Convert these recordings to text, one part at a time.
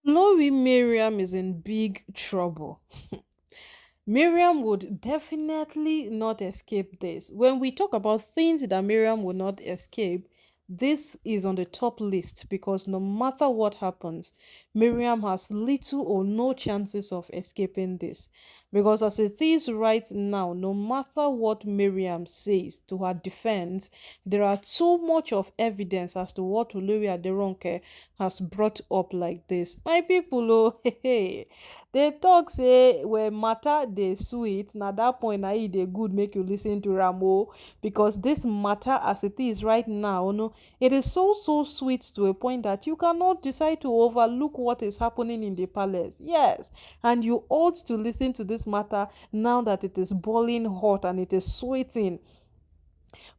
Olori Mariam is in big trouble. Miriam would definitely not escape this. When we talk about things that Miriam would not escape, this is on the top list because no matter what happens, Miriam has little or no chances of escaping this. Because as it is right now, no matter what Miriam says to her defense, there are too much of evidence as to what Olori Aderonke has brought up like this. My people, oh, hey, hey. They talk say when matter dey sweet, na that point na e dey good make you listen to am o, because this matter as it is right now, no, it is so sweet to a point that you cannot decide to overlook what is happening in the palace. Yes, and you ought to listen to this matter now that it is boiling hot and it is sweating,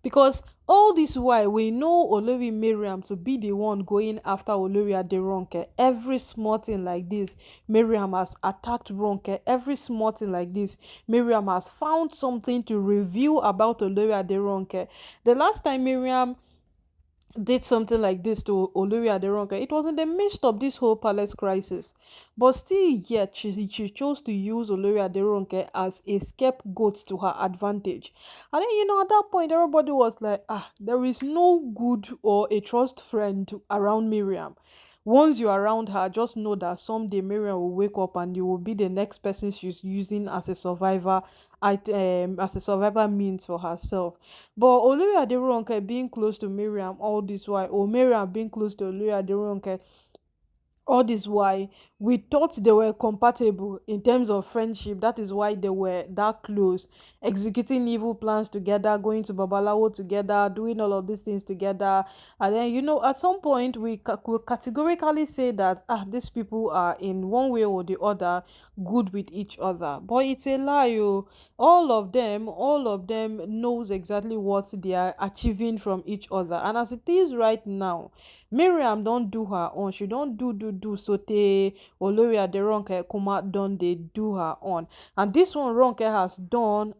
because all this while we know Olori Mariam to be the one going after Olori Aderonke. Every small thing like this, Mariam has attacked Ronke. Every small thing like this, Mariam has found something to review about Olori Aderonke. The last time Mariam did something like this to Olori Aderonke, it was in the midst of this whole palace crisis. But still yet, she chose to use Olori Aderonke as a scapegoat to her advantage. And then, at that point, everybody was like, there is no good or a trust friend around Miriam. Once you're around her, just know that someday Miriam will wake up and you will be the next person she's using as a survivor, as a survivor means for herself. But Olori Aderonke being close to Miriam all this while, or Miriam being close to Olori Aderonke all this why, we thought they were compatible in terms of friendship. That is why they were that close, executing evil plans together, going to Babalawo together, doing all of these things together. And then, at some point we could categorically say that these people are in one way or the other good with each other. But it's a lie. Oh. All of them knows exactly what they are achieving from each other. And as it is right now, Miriam don't do her own. She don't do sote Olori Aderonke Kuma don dey do her own. And this one Ronke has done,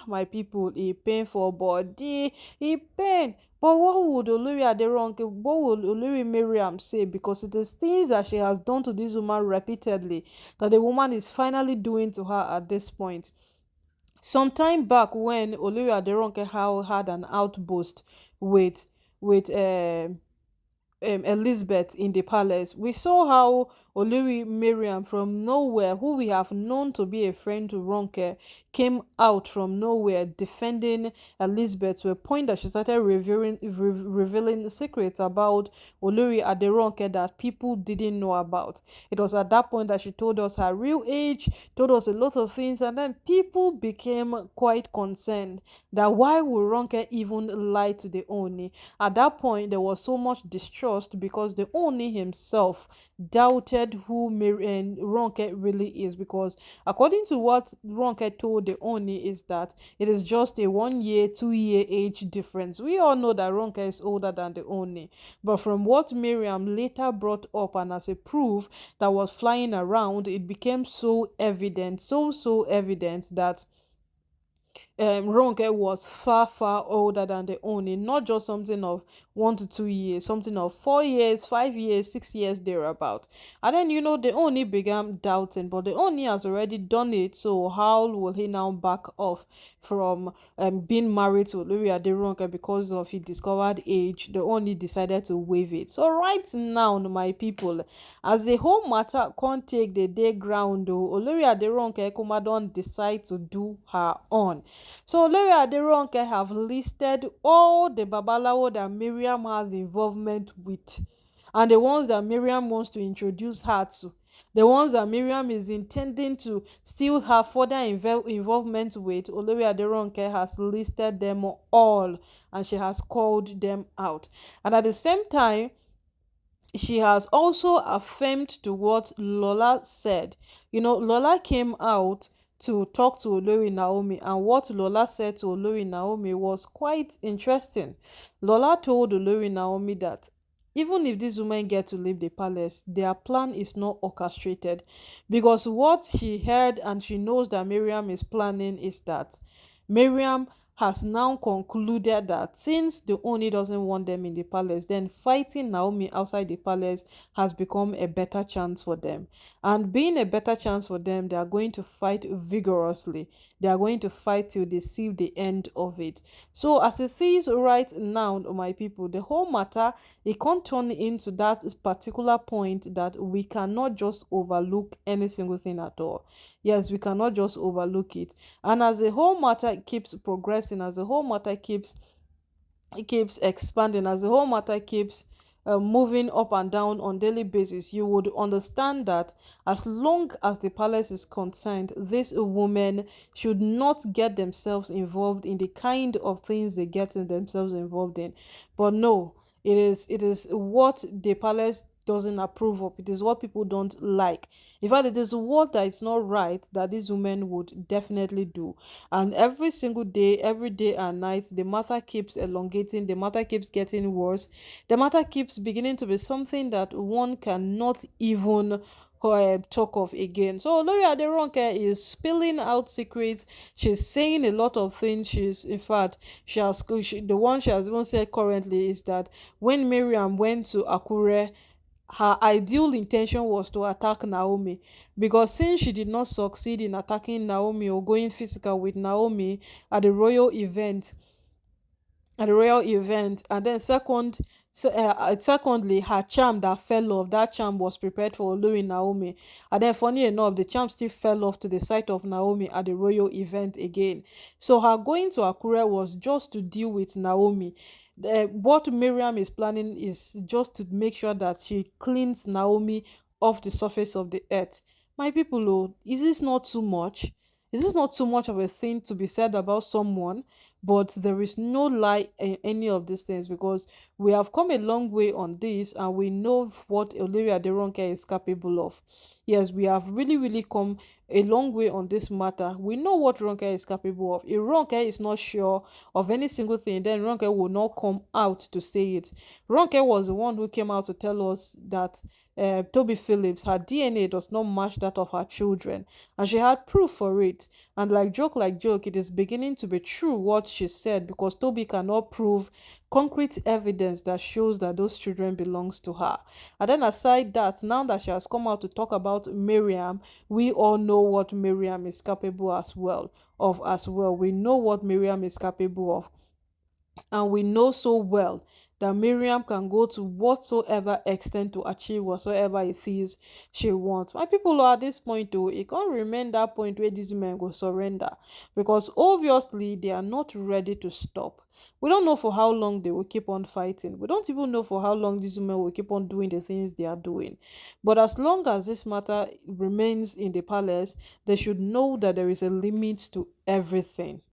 my people, e pain for body, e pain. But what would Olori Aderonke, what would Olori Miriam say? Because it is things that she has done to this woman repeatedly that the woman is finally doing to her at this point. Some time back when Olori Aderonke had an outburst with Elizabeth in the palace, we saw how Olori Mariam from nowhere, who we have known to be a friend to Ronke, came out from nowhere defending Elizabeth to a point that she started revealing secrets about Olori Aderonke that people didn't know about. It was at that point that she told us her real age, told us a lot of things, and then people became quite concerned that why would Ronke even lie to the Oni? At that point, there was so much distrust because the Oni himself doubted who Ronke really is, because according to what Ronke told the Oni is that it is just a 1 year, 2 year age difference. We all know that Ronke is older than the Oni, but from what Miriam later brought up and as a proof that was flying around, it became so evident, so evident that Ronke was far older than the Oni, not just something of 1 to 2 years, something of 4 years, 5 years, 6 years thereabout. And then the Oni began doubting, but the Oni has already done it, so how will he now back off from being married to Olori Aderonke because of his discovered age? The Oni decided to waive it. So right now, my people, as the whole matter can't take the day ground, Olori Aderonke Kuma don decide to do her own. So Olori Aderonke have listed all the Babalawo that Miriam has involvement with, and the ones that Miriam wants to introduce her to. The ones that Miriam is intending to still have further involvement with, Olori Aderonke has listed them all and she has called them out. And at the same time, she has also affirmed to what Lola said. Lola came out to talk to Olori Naomi, and what Lola said to Olori Naomi was quite interesting. Lola told Olori Naomi that even if these women get to leave the palace, their plan is not orchestrated, because what she heard and she knows that Miriam is planning is that Miriam has now concluded that since the Oni doesn't want them in the palace, then fighting Naomi outside the palace has become a better chance for them. And being a better chance for them, they are going to fight vigorously. They are going to fight till they see the end of it. So as it is right now, my people, the whole matter, it can't turn into that particular point that we cannot just overlook any single thing at all. Yes, we cannot just overlook it. And as the whole matter keeps progressing, as the whole matter keeps expanding, as the whole matter keeps moving up and down on daily basis, you would understand that as long as the palace is concerned, these women should not get themselves involved in the kind of things they get themselves involved in. But no, it is what the palace doesn't approve of. It is what people don't like. In fact, it is what that is not right that these women would definitely do. And every single day, every day and night, the matter keeps elongating, the matter keeps getting worse, the matter keeps beginning to be something that one cannot even talk of again. So Olori Aderonke is spilling out secrets. She's saying a lot of things. She's, in fact, the one she has even said currently is that when Miriam went to Akure, her ideal intention was to attack Naomi, because since she did not succeed in attacking Naomi or going physical with Naomi at the royal event, and then secondly, her charm that fell off, that charm was prepared for Olori Naomi, and then funny enough, the charm still fell off to the site of Naomi at the royal event again. So her going to Akure was just to deal with Naomi. What Miriam is planning is just to make sure that she cleans Naomi off the surface of the earth. My people, oh, is this not too much? Is this not too much of a thing to be said about someone? But there is no lie in any of these things, because we have come a long way on this and we know what Olivia Aderonke is capable of. Yes, we have really, really come a long way on this matter. We know what Ronke is capable of. If Ronke is not sure of any single thing, then Ronke will not come out to say it. Ronke was the one who came out to tell us that Toby Phillips, her DNA does not match that of her children, and she had proof for it. And like joke, it is beginning to be true what she said, because Toby cannot prove concrete evidence that shows that those children belongs to her. And then aside that, now that she has come out to talk about Miriam, we all know what Miriam is capable as well. We know what Miriam is capable of. And we know so well that Miriam can go to whatsoever extent to achieve whatsoever it is she wants. My people are at this point though, it can't remain that point where these men go surrender, because obviously they are not ready to stop. We don't know for how long they will keep on fighting. We don't even know for how long these women will keep on doing the things they are doing. But as long as this matter remains in the palace, they should know that there is a limit to everything.